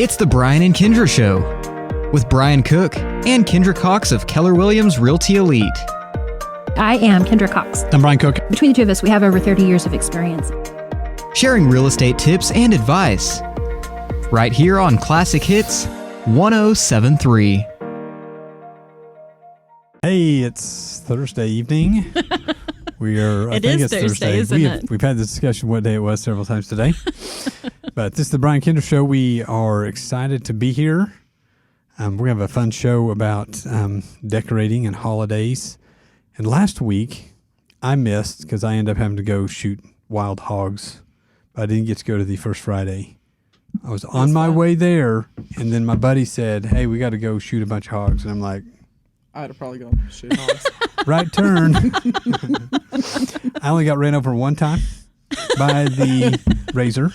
It's the Brian and Kindra Show with Brian Cook and Kindra Cox of Keller Williams Realty Elite. I am Kindra Cox. I'm Brian Cook. Between the two of us, we have over 30 years of experience. Sharing real estate tips and advice. Right here on Classic Hits 1073. Hey, it's Thursday evening. I think it's Thursday, isn't it? We've had this discussion what day it was several times today. But this is the Brian Kindra Show. We are excited to be here. We're going to have a fun show about decorating and holidays. And last week, I missed because I ended up having to go shoot wild hogs. But I didn't get to go to the first Friday. I was on my way there, and then my buddy said, hey, we got to go shoot a bunch of hogs. And I'm like, I'd have probably gone shoot hogs. right turn. I only got ran over one time by the razor.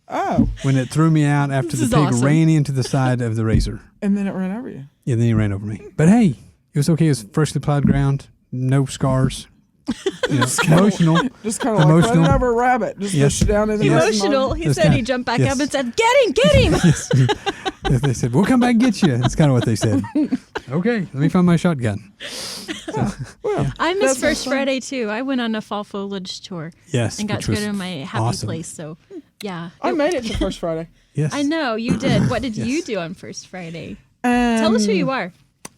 Oh. When it threw me out after the pig ran into the side of the razor. And then it ran over you. Yeah, then he ran over me. But hey, it was okay. It was freshly plowed ground, no scars. You know, emotional. Just kind of like running over a rabbit. Just push it down in the Emotional. He said he jumped back up and said, get him. They said, we'll come back and get you. That's kind of what they said. Okay, let me find my shotgun. I missed First Friday, too. I went on a fall foliage tour. Yes. And got to go to my happy place. So, yeah. I made it to First Friday. Yes. I know, you did. What did you do on First Friday? Tell us who you are.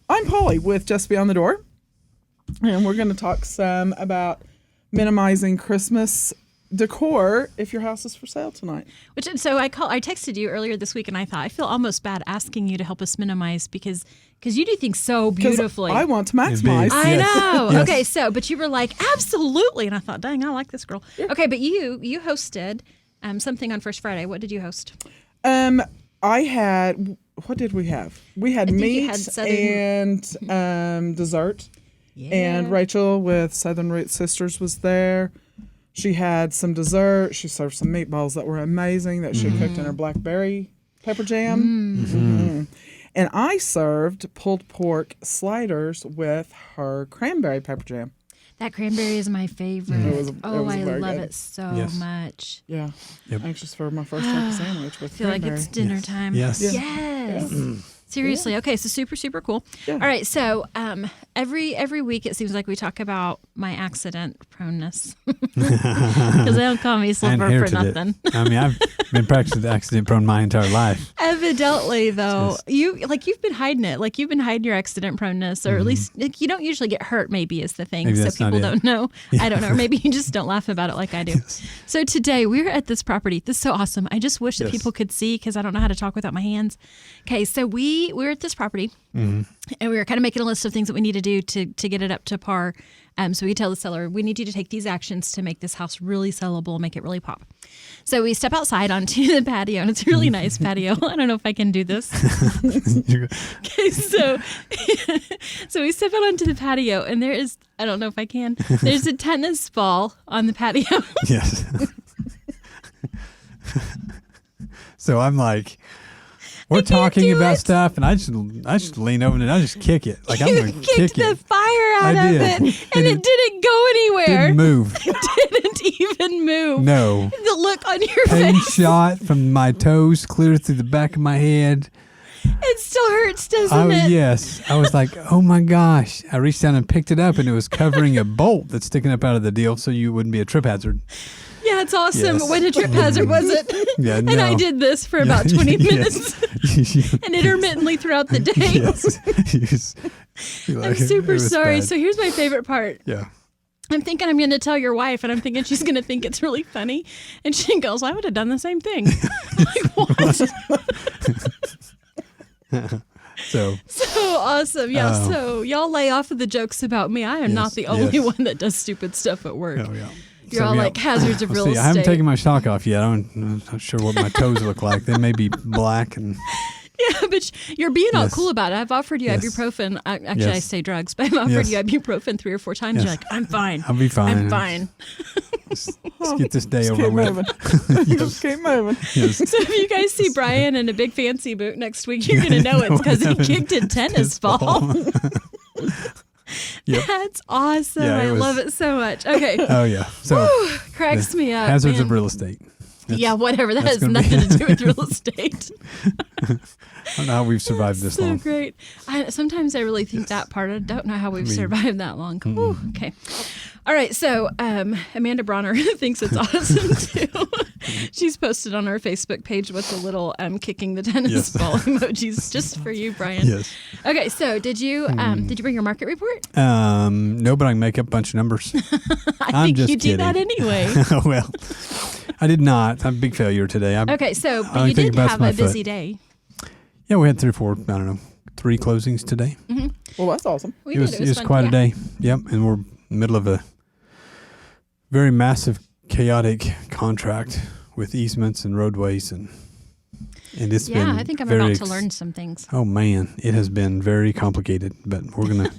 I'm Polly with Just Beyond the Door. And we're going to talk some about minimizing Christmas decor if your house is for sale tonight. I texted you earlier this week, and I thought I feel almost bad asking you to help us minimize because you do things so beautifully. I want to maximize. I know. Yes. Okay, but you were like, absolutely, and I thought, dang, I like this girl. Yeah. Okay, but you hosted something on First Friday. What did you host? What did we have? We had meat and dessert. Yeah. And Rachel with Southern Roots Sisters was there. She had some dessert. She served some meatballs that were amazing that she cooked in her blackberry pepper jam. Mm-hmm. And I served pulled pork sliders with her cranberry pepper jam. That cranberry is my favorite. I love it so much. Yeah. Yep. Anxious for my first turkey sandwich with cranberry. I feel like it's dinner time. Yes. Yes. Seriously. Yeah. Okay, so super, super cool. Yeah. All right, so every week it seems like we talk about my accident proneness. Because they don't call me Silver for nothing. I've been practicing accident prone my entire life. Evidently, though, you've been hiding it. Like you've been hiding your accident proneness, or at least you don't usually get hurt, maybe is the thing. So people don't know. I don't know. Or maybe you just don't laugh about it like I do. Yes. So today we're at this property. This is so awesome. I just wish that people could see because I don't know how to talk without my hands. Okay, so we're at this property, and we were kind of making a list of things that we need to do to get it up to par. So we tell the seller, we need you to take these actions to make this house really sellable, make it really pop. So we step outside onto the patio, and it's a really nice patio. I don't know if I can do this. Okay, so we step out onto the patio, and there is, I don't know if I can, there's a tennis ball on the patio. Yes. So I'm like, we're talking about stuff, and I just lean over and I just kick it. Like I'm going to kick it. The fire out of it, and it didn't go anywhere. Didn't move. It didn't even move. No. The look on your Pain face. shot from my toes clear through the back of my head. It still hurts, doesn't it? Yes. I was like, oh my gosh. I reached down and picked it up, and it was covering a bolt that's sticking up out of the deal so you wouldn't be a trip hazard. Yeah, it's awesome. Yes. What a trip hazard was it? Yeah, and I did this for about 20 minutes. And intermittently throughout the day. Yes. I'm super sorry. Bad. So here's my favorite part. Yeah. I'm thinking I'm going to tell your wife, and I'm thinking she's going to think it's really funny. And she goes, I would have done the same thing. I'm like, what? So awesome. Yeah, so y'all lay off of the jokes about me. I am not the only one that does stupid stuff at work. Oh, yeah. You're all like hazards of real estate. I haven't taken my sock off yet. I'm not sure what my toes look like. They may be black and... Yeah, but you're being all cool about it. I've offered you ibuprofen. Actually, I say drugs, but I've offered you ibuprofen 3 or 4 times. You're like, I'm fine. I'll be fine. I'm fine. Let's get this day over with. Just keep moving. Yes. So if you guys see Brian in a big fancy boot next week, you're going to know it's because he kicked a tennis ball. Yep. That's awesome. I love it so much. Okay. Oh, yeah. So cracks me up. Hazards of real estate. Yeah, whatever. That has nothing to do with real estate. I don't know how we've survived this long. So great. Sometimes I really think that part. I don't know how we've survived that long. Ooh, okay. All right. So Amanda Bronner thinks it's awesome too. She's posted on our Facebook page with the little kicking the tennis ball emojis just for you, Brian. Yes. Okay. So did you bring your market report? No, but I can make up a bunch of numbers. I think you do that anyway. Well, I did not. I'm a big failure today. Okay. So but you did have a busy day. Yeah, we had 3 closings today. Mm-hmm. Well, that's awesome. It was quite a day. Yep, and we're in the middle of a very massive, chaotic contract with easements and roadways, and it's been I think I'm about to learn some things. Oh man, it has been very complicated, but we're gonna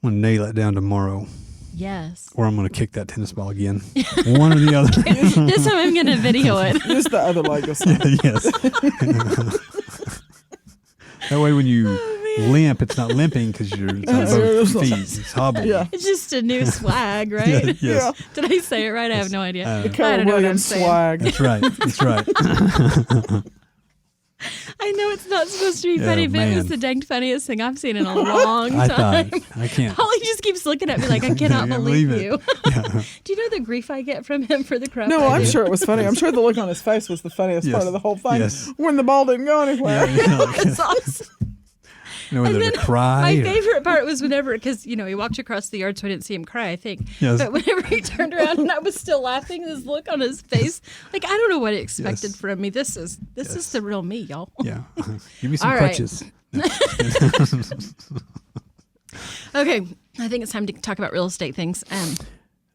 nail it down tomorrow. Yes. Or I'm gonna kick that tennis ball again. One or the other. This time I'm gonna video it. Just the other leg or something. Yes. That way when you limp, it's not limping because you're both feet. It's hobbling. Yeah. It's just a new swag, right? Yes. Yeah. Did I say it right? I have no idea. The Keller Williams swag. That's right. That's right. I know it's not supposed to be funny, but it was the dang funniest thing I've seen in a long time. I can't. Holly just keeps looking at me like, I cannot believe you. Yeah. Do you know the grief I get from him for the crap? No, I'm sure it was funny. I'm sure the look on his face was the funniest part of the whole thing when the ball didn't go anywhere. That's awesome. And then cry. My favorite part was whenever, because, he walked across the yard, so I didn't see him cry, I think. Yes. But whenever he turned around and I was still laughing, this look on his face, like, I don't know what he expected from me. This is the real me, y'all. Yeah. Give me some crutches. No. Okay. I think it's time to talk about real estate things.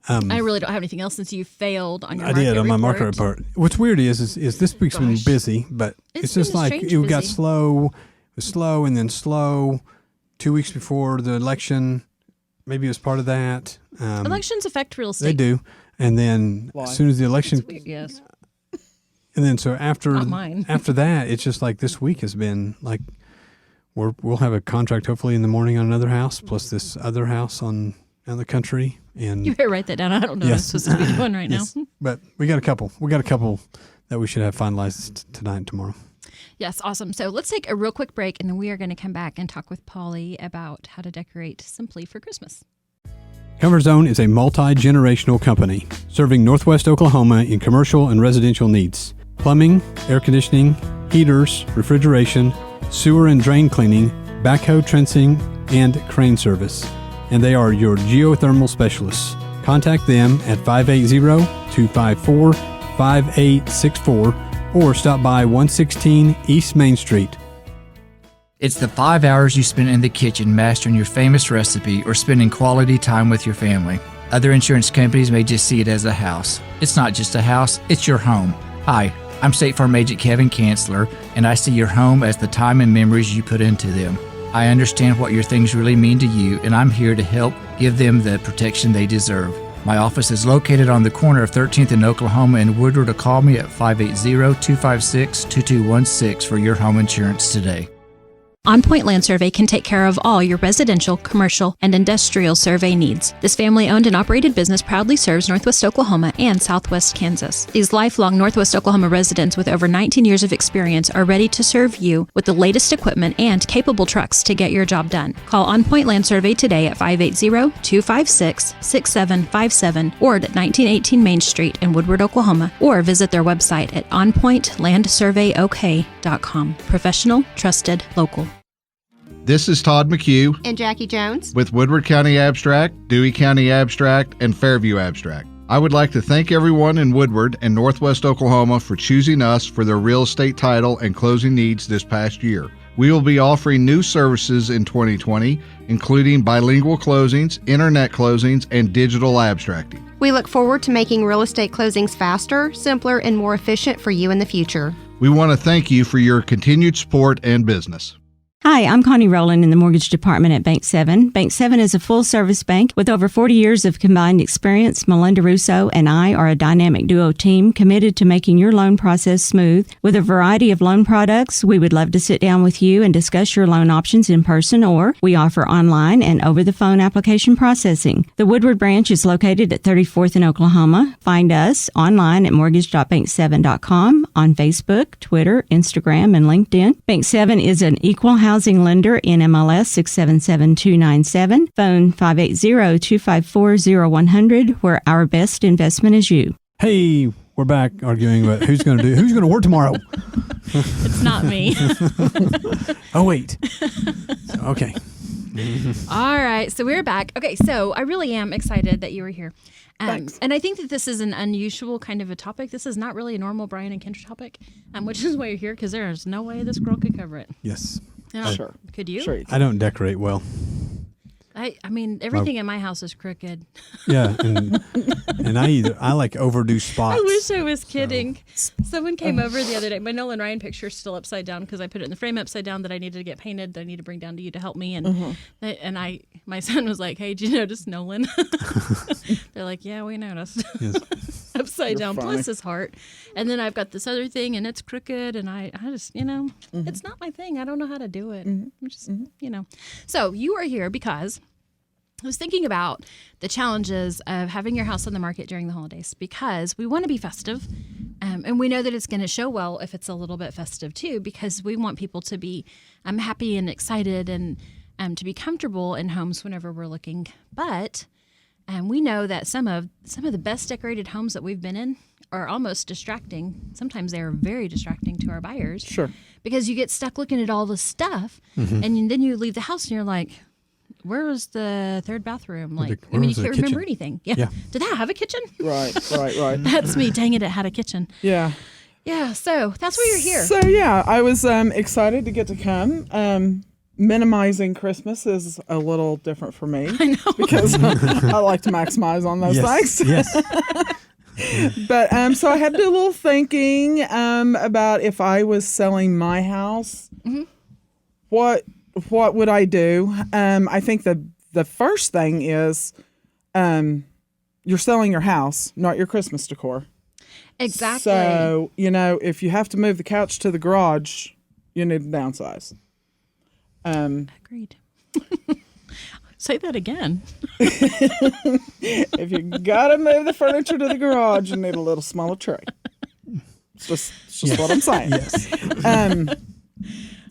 I really don't have anything else since you failed on your market report. I did on my market report. What's weird is this week's been busy, but it's just like it got slow. It was slow and then slow. 2 weeks before the election, maybe it was part of that. Elections affect real estate. They do. And then as soon as the election... Yes. And then so after Not mine. after that, it's just like this week has been like we'll have a contract hopefully in the morning on another house, plus this other house on the country. And you better write that down. I don't know what I'm supposed to be doing right now. But we got a couple. We got a couple that we should have finalized tonight and tomorrow. Yes, awesome. So let's take a real quick break, and then we are going to come back and talk with Polly about how to decorate simply for Christmas. Comfort Zone is a multi-generational company serving Northwest Oklahoma in commercial and residential needs. Plumbing, air conditioning, heaters, refrigeration, sewer and drain cleaning, backhoe trencing, and crane service. And they are your geothermal specialists. Contact them at 580-254-5864 or stop by 116 East Main Street. It's the 5 hours you spend in the kitchen mastering your famous recipe or spending quality time with your family. Other insurance companies may just see it as a house. It's not just a house, it's your home. Hi, I'm State Farm Agent Kevin Kanzler, and I see your home as the time and memories you put into them. I understand what your things really mean to you, and I'm here to help give them the protection they deserve. My office is located on the corner of 13th and Oklahoma and Woodward, or call me at 580-256-2216 for your home insurance today. On Point Land Survey can take care of all your residential, commercial, and industrial survey needs. This family-owned and operated business proudly serves Northwest Oklahoma and Southwest Kansas. These lifelong Northwest Oklahoma residents with over 19 years of experience are ready to serve you with the latest equipment and capable trucks to get your job done. Call On Point Land Survey today at 580-256-6757 or at 1918 Main Street in Woodward, Oklahoma, or visit their website at onpointlandsurveyok.com. Professional, trusted, local. This is Todd McHugh and Jackie Jones with Woodward County Abstract, Dewey County Abstract, and Fairview Abstract. I would like to thank everyone in Woodward and Northwest Oklahoma for choosing us for their real estate title and closing needs this past year. We will be offering new services in 2020, including bilingual closings, internet closings, and digital abstracting. We look forward to making real estate closings faster, simpler, and more efficient for you in the future. We want to thank you for your continued support and business. Hi, I'm Connie Rowland in the mortgage department at Bank 7. Bank 7 is a full-service bank with over 40 years of combined experience. Melinda Russo and I are a dynamic duo team committed to making your loan process smooth. With a variety of loan products, we would love to sit down with you and discuss your loan options in person, or we offer online and over-the-phone application processing. The Woodward branch is located at 34th in Oklahoma. Find us online at mortgage.bank7.com, on Facebook, Twitter, Instagram, and LinkedIn. Bank 7 is an equal housing lender in MLS 677297, phone 580-254-0100, where our best investment is you. Hey, we're back arguing about who's going to work tomorrow. It's not me. Oh, wait. Okay. All right, so we're back. Okay, so I really am excited that you were here. Thanks. And I think that this is an unusual kind of a topic. This is not really a normal Brian and Kindra topic, which is why you're here, because there is no way this girl could cover it. Yes. Sure. Could you? Sure. I don't decorate well. I mean, everything in my house is crooked. Yeah, and I like overdo spots. I wish I was kidding. Someone came over the other day. My Nolan Ryan picture is still upside down because I put it in the frame upside down that I needed to get painted. That I need to bring down to you to help me. And my son was like, "Hey, did you notice Nolan?" They're like, "Yeah, we noticed." Yes. Upside down, funny. plus his heart. And then I've got this other thing, and it's crooked. And I just, it's not my thing. I don't know how to do it. I'm just, So you are here because I was thinking about the challenges of having your house on the market during the holidays, because we want to be festive. And we know that it's going to show well if it's a little bit festive too, because we want people to be happy and excited and to be comfortable in homes whenever we're looking. But we know that some of the best decorated homes that we've been in are almost distracting. Sometimes they are very distracting to our buyers. Sure. Because you get stuck looking at all this stuff, and then you leave the house and you're like, where was the third bathroom? Like, you can't remember anything. Yeah. Did that have a kitchen? Right. That's me. Dang it, it had a kitchen. Yeah. Yeah, so that's why you're here. So, yeah, I was excited to get to come. Minimizing Christmas is a little different for me. I know. Because I like to maximize on those things. Yes. But so I had to do a little thinking about if I was selling my house, what would I do? I think the first thing is you're selling your house, not your Christmas decor. Exactly. So, if you have to move the couch to the garage, you need to downsize. Agreed. Say that again. If you got to move the furniture to the garage, you need a little smaller tray. It's just what I'm saying. Yes.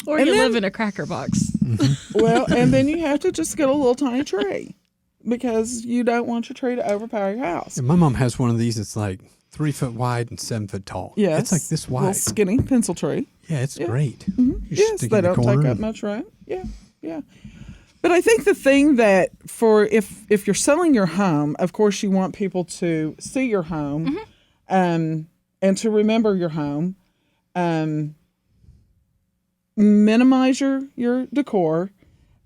Or you live in a cracker box. Well, and then you have to just get a little tiny tree because you don't want your tree to overpower your house. Yeah, my mom has one of these. It's like 3 foot wide and 7 foot tall. Yes. It's like this wide. Little skinny pencil tree. Yeah, it's great. Yes, they don't take up much room. Yeah. But I think the thing that if you're selling your home, of course you want people to see your home and to remember your home. Minimize your decor.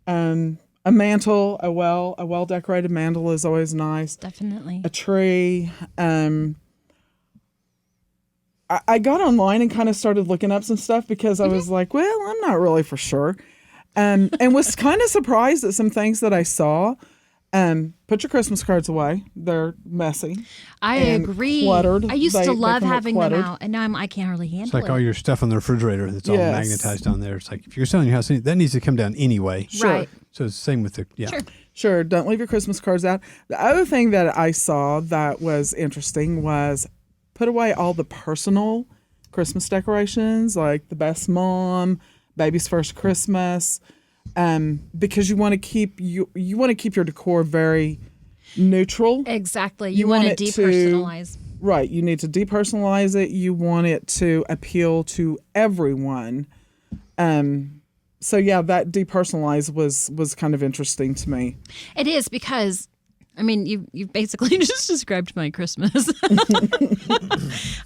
A mantle, a well decorated mantle is always nice. Definitely. A tree. I got online and kind of started looking up some stuff because I was like, well, I'm not really for sure. And was kind of surprised at some things that I saw. Put your Christmas cards away. They're messy. I agree. Cluttered. I used to love having them cluttered. out, and now I can't hardly handle it. It's like all your stuff on the refrigerator that's all magnetized on there. It's like if you're selling your house, that needs to come down anyway. Sure. Right. So it's the same with the Sure. Don't leave your Christmas cards out. The other thing that I saw that was interesting was put away all the personal Christmas decorations, like the best mom, baby's first Christmas, because you want to keep your decor very neutral. Exactly. You want to depersonalize. Right. You need to depersonalize it. You want it to appeal to everyone. So yeah, that depersonalize was kind of interesting to me. It is because, I mean, you've basically just described my Christmas.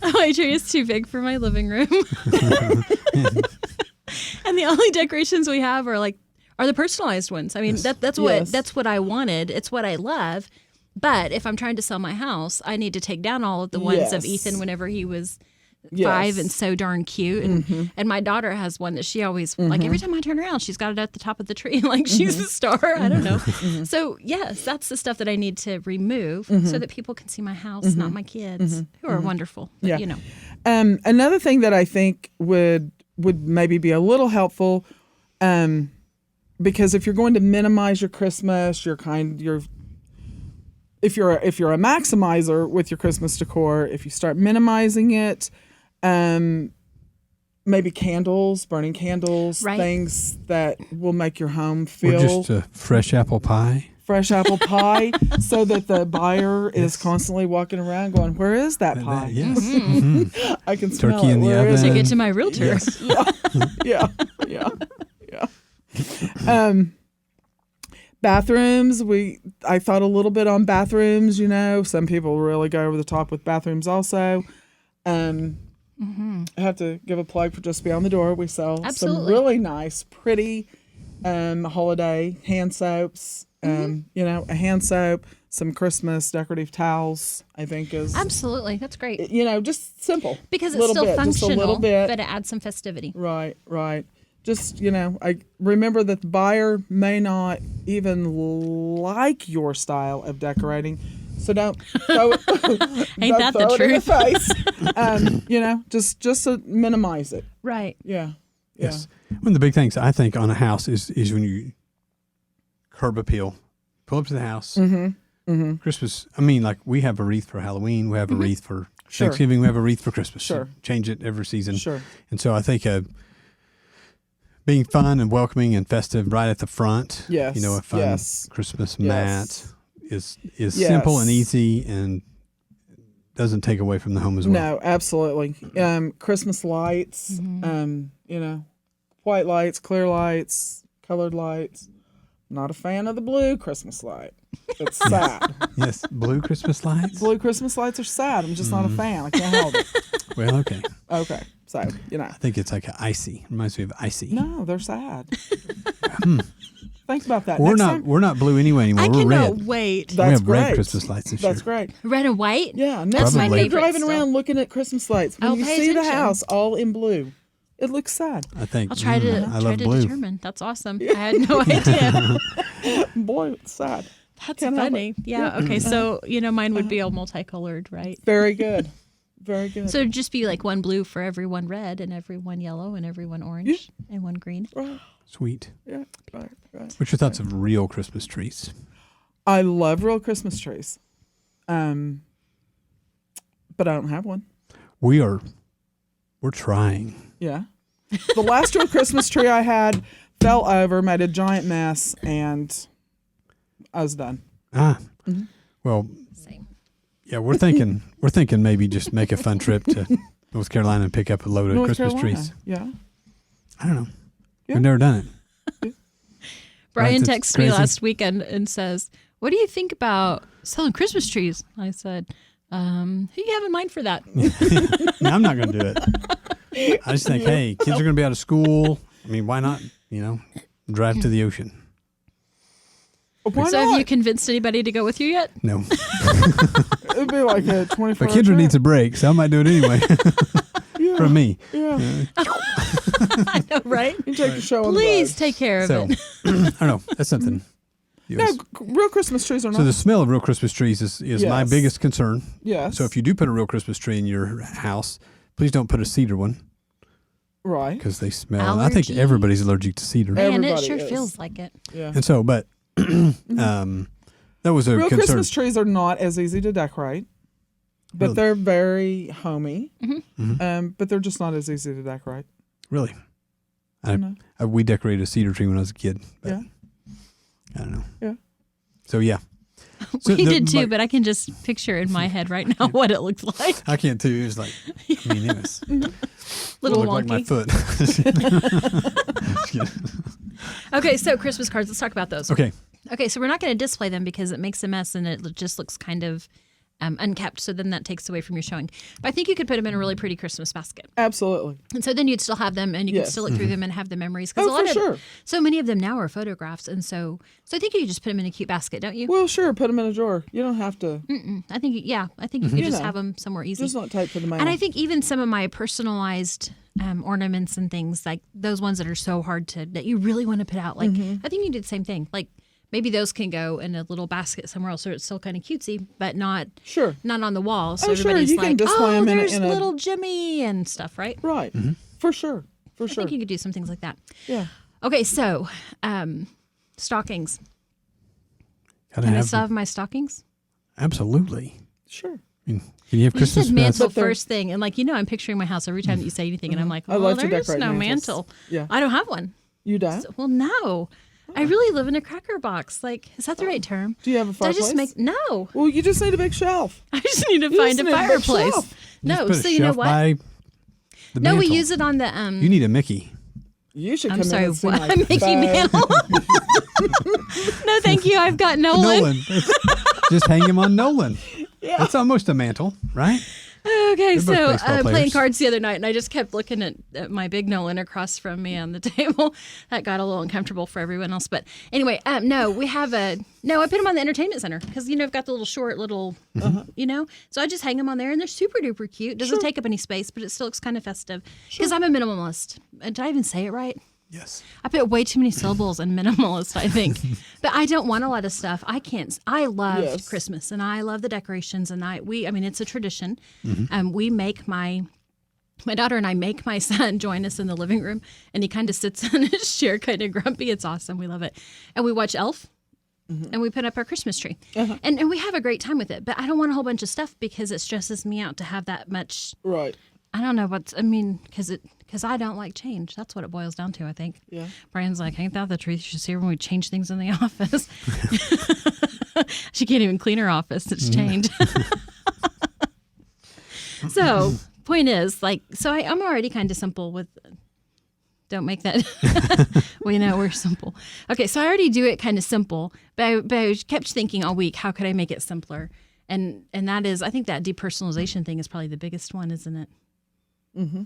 My tree is too big for my living room. And the only decorations we have are the personalized ones. I mean, that's what I wanted. It's what I love. But if I'm trying to sell my house, I need to take down all of the ones of Ethan whenever he was 5 and so darn cute. And my daughter has one that she always, like every time I turn around, she's got it at the top of the tree. Like she's a star. I don't know. So yes, that's the stuff that I need to remove so that people can see my house, not my kids, who are wonderful. But, you know. Another thing that I think would maybe be a little helpful, because if you're going to minimize your Christmas, if you're a maximizer with your Christmas decor, if you start minimizing it, maybe candles, burning candles, things that will make your home feel. Or just a fresh apple pie. Fresh apple pie, so that the buyer is constantly walking around going, "Where is that pie?" Yes. I can smell Turkey it. in the Where oven. is To it? get to my realtor. Yes. Yeah. Bathrooms. I thought a little bit on bathrooms. You know, some people really go over the top with bathrooms. Also, I have to give a plug for Just Beyond the Door. We sell some really nice, pretty holiday hand soaps. You know, a hand soap, some Christmas decorative towels, I think is Absolutely. That's great. You know, just simple. Because it's little still bit, functional, just a little bit. but it adds some festivity. Right. Just, you know, I remember that the buyer may not even like your style of decorating, so don't throw it, Ain't that the throw it in truth? the face. You know, just to minimize it. Right. Yeah. Yes. One of the big things I think on a house is when you curb appeal, pull up to the house. Christmas. I mean, like we have a wreath for Halloween. We have a wreath for Thanksgiving. We have a wreath for Christmas. Sure. Change it every season. Sure. And so I think being fun and welcoming and festive right at the front. Yes. You know, a fun Yes. Christmas Yes. mat is simple and easy and doesn't take away from the home as well. No, absolutely. Christmas lights. You know, white lights, clear lights, colored lights. Not a fan of the blue Christmas light. It's sad. Yes, blue Christmas lights. Blue Christmas lights are sad. I'm just not a fan. I can't help it. Well, okay. Okay. So, you know. I think it's like icy. Reminds me of icy. No, they're sad. Think about that. We're Next not. time- We're not blue anyway anymore. I We're cannot red. wait. We That's have red great. Christmas lights this That's year. great. Red and white? Yeah. That's Next my time you're favorite driving still. around looking at Christmas lights, when I'll you pay see the attention. house all in blue, it looks sad. I think. I'll try to I love try to blue. determine. That's awesome. I had no idea. Boy, it's sad. That's Can't help funny. Yeah. Okay. So, you know, mine would be all multicolored, right? Very good. Very good. So it'd just be like one blue for every one red and every one yellow and every one orange and one green. Right. Sweet. Yeah. Right. What's your thoughts of real Christmas trees? I love real Christmas trees. But I don't have one. We're trying. Yeah. The last real Christmas tree I had fell over, made a giant mess, and I was done. Well, Same. yeah, we're thinking maybe just make a fun trip to North Carolina and pick up a load of North Christmas Carolina. trees. Yeah. I don't know. Yeah. We've never done it. Brian Right, that's texted me crazy. last weekend and says, "What do you think about selling Christmas trees?" I said, "Who do you have in mind for that?" No, I'm not going to do it. I just think, hey, kids are going to be out of school. I mean, why not, drive to the ocean? Why So not? have you convinced anybody to go with you yet? No. It'd be like a 24 But Kindra needs a break, so I might do it anyway. From me. Yeah. I know, right? You take the show on Please the take care of So, it. I don't know. That's something. road. No, real Christmas trees are not. So the smell of real Christmas trees is my Yes. biggest concern. Yes. So if you do put a real Christmas tree in your house, please don't put a cedar one Right. because they smell. I think Allergies. everybody's allergic to cedar. Man, it Everybody sure is. feels like it. Yeah. And so, but that was a Real concern. Christmas trees are not as easy to decorate, but Really? they're very homey. Mm-hmm. But they're just not as easy to decorate. Really? No. We decorated a cedar tree when I was a kid. But Yeah. I don't know. Yeah. So, yeah. So We the- did too, my- but I can just picture in my head right now what it looked like. I can't too. It was like, I mean, it was Little looked like my wonky. foot. Okay, so Christmas cards. Let's talk about those. Okay. Okay, so we're not going to display them because it makes a mess and it just looks kind of unkept. So then that takes away from your showing. But I think you could put them in a really pretty Christmas basket. Absolutely. And so then you'd still have them, and you could still look through them and have the memories. Because so many of them now are photographs, and so I think you could just put them in a cute basket, don't you? Well, sure, put them in a drawer. You don't have to. I think you could just have them somewhere easy. Just not type for the mail. And I think even some of my personalized ornaments and things, like those ones that are so hard that you really want to put out, like I think you do the same thing. Like maybe those can go in a little basket somewhere else, so it's still kind of cutesy, but not on the wall. So everybody's you can display them there's in little Jimmy and stuff, right? Right. For sure. I think you could do some things like that. Yeah. Okay, so stockings. Gotta Can I still have my stockings? Absolutely. Sure. Can you have Christmas? You said mantle first thing, and I'm picturing my house every time that you say anything, and I'm like, well, there's no mantle. Yeah. I don't have one. You don't? So, well, no. I really live in a cracker box. Like, is that the right term? Do you have a fireplace? No. Well, you just need a big shelf. I just need to find a fireplace. No, so you know what? No, we use it on the You need a Mickey. You should I'm come sorry, in and see what? my Mickey bag. Mantle. No, thank you. I've got Nolan. Just hang him on Nolan. Yeah. That's almost a mantle, right? Okay, so playing players. cards the other night, and I just kept looking at my big Nolan across from me on the table. That got a little uncomfortable for everyone else. But anyway, no, we have I put them on the entertainment center because, I've got the little short little, so I just hang them on there, and they're super duper cute. Doesn't take up any space, but it still looks kind of festive because I'm a minimalist. Did I even say it right? Yes. I put way too many syllables in minimalist, I think. But I don't want a lot of stuff. I love Christmas, and I love the decorations, and it's a tradition. We make my daughter and I make my son join us in the living room, and he kind of sits in his chair kind of grumpy. It's awesome. We love it. And we watch Elf. And we put up our Christmas tree. And we have a great time with it. But I don't want a whole bunch of stuff because it stresses me out to have that much. Right. I don't know because I don't like change. That's what it boils down to, I think. Yeah. Brian's like, ain't that the truth? You should see her when we change things in the office. She can't even clean her office. It's changed. So, point is, I'm already kind of simple with. Don't make that. We know we're simple. Okay, so I already do it kind of simple, but I kept thinking all week, how could I make it simpler? And that is, I think that depersonalization thing is probably the biggest one, isn't it? Mm-hmm.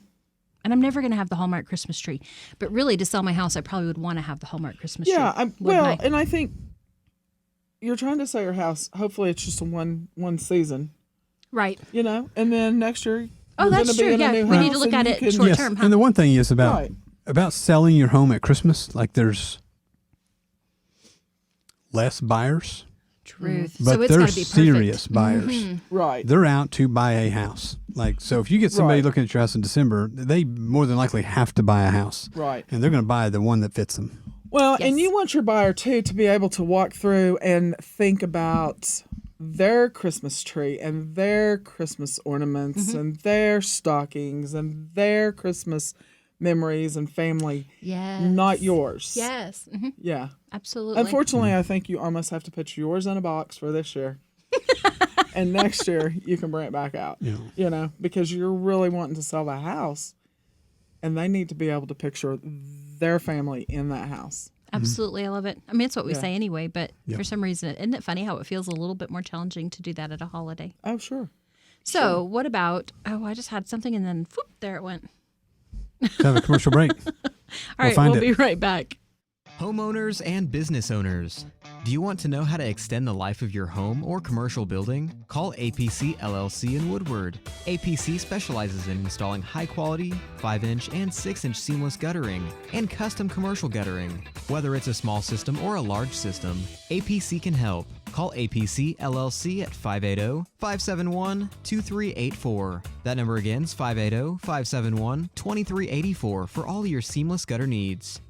And I'm never going to have the Hallmark Christmas tree. But really, to sell my house, I probably would want to have the Hallmark Christmas tree. Yeah, and I think you're trying to sell your house. Hopefully, it's just a one season. Right. And then next year, that's true. Yeah, we need to look at it short term. And the one thing is about selling your home at Christmas, there's less buyers. Truth. But so it's they're gotta be serious buyers. Right. They're out to buy a house. So if you get somebody looking at your house in December, they more than likely have to buy a house. Right. And they're going to buy the one that fits them. Well, and you want your buyer, too, to be able to walk through and think about their Christmas tree and their Christmas ornaments and their stockings and their Christmas memories and family. Yes. Not yours. Yes. Mm-hmm. Yeah. Absolutely. Unfortunately, I think you almost have to put yours in a box for this year. And next year, you can bring it back out. Yeah. Because you're really wanting to sell the house. And they need to be able to picture their family in that house. Absolutely. I love it. I mean, it's what we say anyway, but for some reason, isn't it funny how it feels a little bit more challenging to do that at a holiday? Oh, sure. So what about, I just had something and then whoop, there it went. Let's have a commercial break. All right, we'll be right back. Homeowners and business owners, do you want to know how to extend the life of your home or commercial building? Call APC LLC in Woodward. APC specializes in installing high-quality 5-inch and 6-inch seamless guttering and custom commercial guttering. Whether it's a small system or a large system, APC can help. Call APC LLC at 580-571-2384. That number again is 580-571-2384 for all your seamless gutter needs.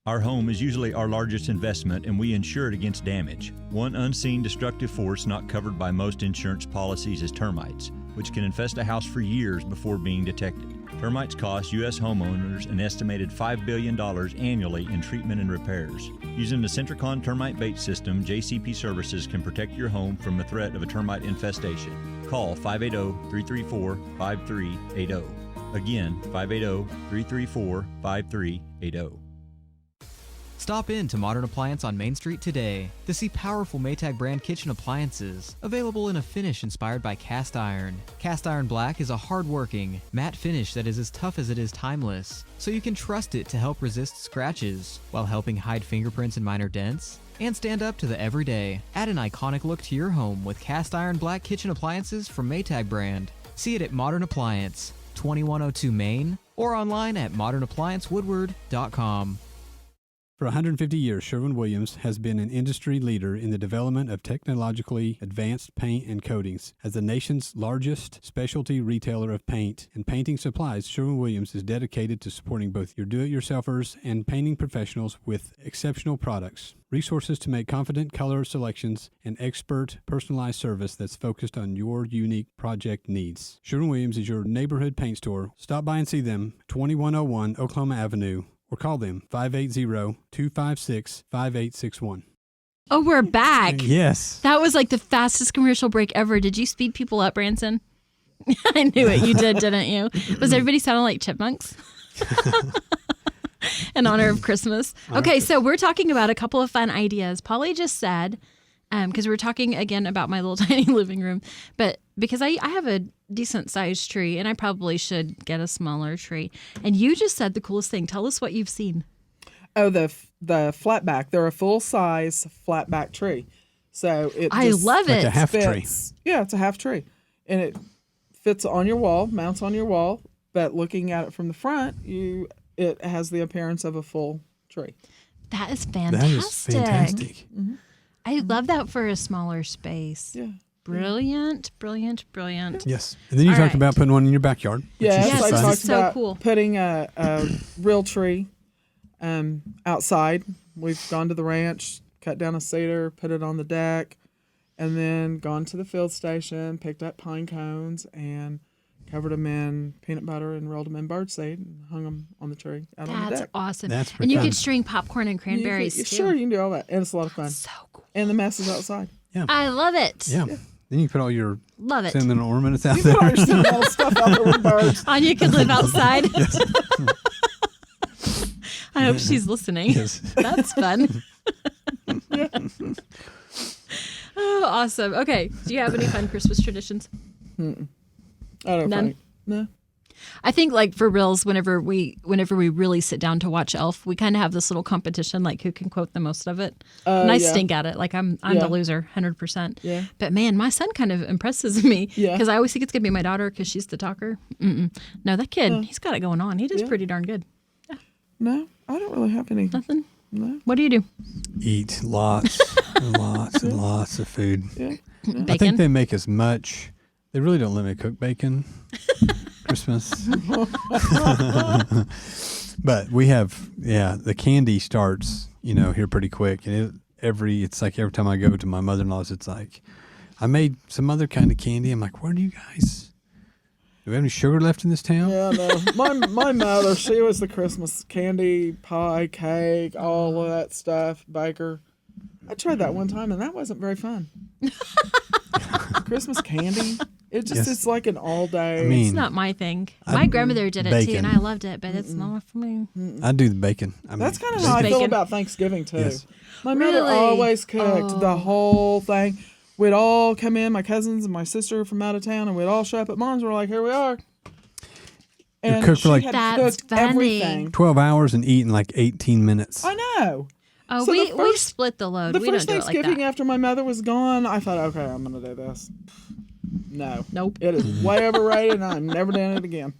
Our home is usually our largest investment, and we insure it against damage. One unseen destructive force not covered by most insurance policies is termites, which can infest a house for years before being detected. Termites cost U.S. homeowners an estimated $5 billion annually in treatment and repairs. Using the Centricon termite bait system, JCP Services can protect your home from the threat of a termite infestation. Call 580-334-5380. Again, 580-334-5380. Stop in to Modern Appliance on Main Street today to see powerful Maytag brand kitchen appliances available in a finish inspired by cast iron. Cast iron black is a hard-working, matte finish that is as tough as it is timeless, so you can trust it to help resist scratches while helping hide fingerprints and minor dents, and stand up to the everyday. Add an iconic look to your home with cast iron black kitchen appliances from Maytag brand. See it at Modern Appliance, 2102 Main, or online at modernappliancewoodward.com. For 150 years, Sherwin-Williams has been an industry leader in the development of technologically advanced paint and coatings. As the nation's largest specialty retailer of paint and painting supplies, Sherwin-Williams is dedicated to supporting both your do-it-yourselfers and painting professionals with exceptional products, resources to make confident color selections, and expert personalized service that's focused on your unique project needs. Sherwin-Williams is your neighborhood paint store. Stop by and see them, 2101 Oklahoma Avenue, or call them 580-256-5861. Oh, we're back. Yes. That was like the fastest commercial break ever. Did you speed people up, Branson? I knew it. You did, didn't you? Was everybody sounding like chipmunks? In honor of Christmas. Okay, so we're talking about a couple of fun ideas. Polly just said, because we're talking again about my little tiny living room, but because I have a decent sized tree and I probably should get a smaller tree. And you just said the coolest thing. Tell us what you've seen. Oh, the flatback. They're a full size flatback tree. So I love it. Like a half fits, tree. Yeah, it's a half tree. And it fits on your wall, mounts on your wall, but looking at it from the front, it has the appearance of a full tree. That is fantastic. That is fantastic. Mm-hmm. I love that for a smaller space. Yeah. Brilliant. Yes. And then you All talked right. about putting one in your backyard. Yes, Yes, I this talked is so about cool. putting a real tree outside. We've gone to the ranch, cut down a cedar, put it on the deck, and then gone to the field station, picked up pine cones, and covered them in peanut butter and rolled them in birdseed and hung them on the tree out on the That's deck. awesome. That's and pretty you fun. could string popcorn and cranberries too. Sure, you can do all that. And it's a lot of fun. So cool. And the mess is outside. I love it. Yeah. Then you can put all your Love it. cinnamon ornaments out You there. put all your sentimental stuff out there with birds. Anya could live outside. I hope she's listening. Yes. That's fun. Oh, awesome. Okay. Do you have any fun Christmas traditions? I don't None? think. No. I think like for reals, whenever we really sit down to watch Elf, we kind of have this little competition, like who can quote the most of it. And I yeah. stink at it. Like I'm Yeah. the loser, 100%. Yeah. But man, my son kind of impresses me Yeah. because I always think it's gonna be my daughter because she's the talker. No, that kid, he's got it going on. He does Yeah. pretty darn good. No, I don't really have any. Nothing. No. What do you do? Eat lots and lots and lots of food. Yeah. Bacon. I think they make as much. They really don't let me cook bacon Christmas. But we have, the candy starts, here pretty quick. And it's like every time I go to my mother-in-law's, it's like, I made some other kind of candy. I'm like, where do you guys, do we have any sugar left in this town? Yeah, no. My mother, she was the Christmas candy, pie, cake, all of that stuff, baker. I tried that one time, and that wasn't very fun. Christmas candy. It's like an all day. I mean, It's not my thing. My grandmother did it too, bacon. and I loved it, but it's not for me. I do the bacon. That's kind of how I feel bacon. about Thanksgiving too. Yes. My mother Really? always cooked Oh. the whole thing. We'd all come in, my cousins and my sister from out of town, and we'd all show up at mom's. We're like, here we are. And cooked for she like- had That's cooked funny. everything. 12 hours and eat in like 18 minutes. I know. Oh, So we the first- split the load. The We don't first do it like Thanksgiving that. after my mother was gone, I thought, okay, I'm going to do this. No. Nope. It is way overrated, and I'm never doing it again.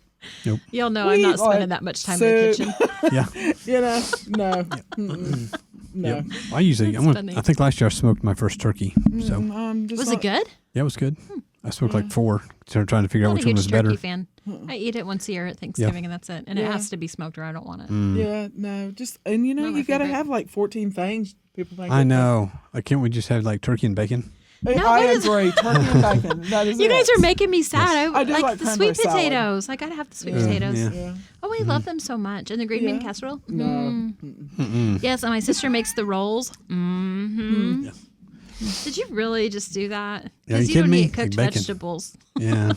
Y'all know We I'm not eat, spending like, that much time in the soup. kitchen. Yeah. No. Mm-mm. No. Yep. I usually, That's funny. I think last year I smoked my first turkey. So I'm just Was not- it good? yeah, it was good. I smoked like 4. So trying to figure out I'm which not a one huge was better. turkey fan. I eat it once a year at Thanksgiving, and that's it. And it Yeah. has to be smoked, or I don't want it. Yeah, no. Just, and Not my you got to favorite. have like 14 things. People think I know. Like, can't we just have like turkey and bacon? No, I what is- agree. Turkey and bacon. That is You it. guys are making me sad. I do like like the cranberry sweet salad. potatoes. I gotta have the sweet Yeah. potatoes. Yeah. Yeah. Oh, we love them so much. And the green bean Yeah. casserole. No. Mm. Yes, and my sister makes the rolls. Mm-hmm. Yeah. Did you really just do that? Yeah, Because you you don't kidding me? eat cooked Like bacon. vegetables. Yeah.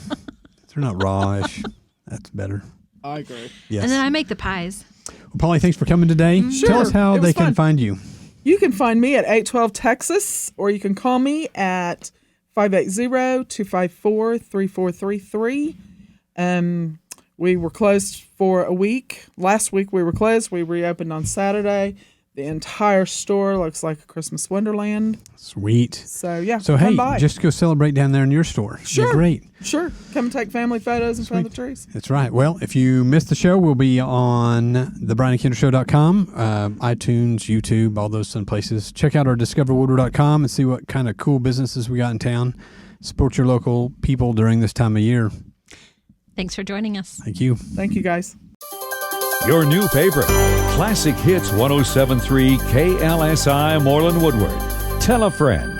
They're not rawish. That's better. I agree. Yes. And then I make the pies. Well, Polly, thanks for coming today. Sure. Tell us how they can find you. You can find me at 812 Texas, or you can call me at 580-254-3433. We were closed for a week. Last week we were closed. We reopened on Saturday. The entire store looks like a Christmas wonderland. Sweet. So, yeah. So, hey, just go celebrate down there in your store. Sure. You're great. Sure. Come and take family photos in front of the trees. That's right. Well, if you missed the show, we'll be on the brianandkindrashow.com, iTunes, YouTube, all those fun places. Check out our discoverwoodward.com and see what kind of cool businesses we got in town. Support your local people during this time of year. Thanks for joining us. Thank you. Thank you, guys. Your new favorite, Classic Hits 107.3 KLSI Moreland Woodward. Tell a friend.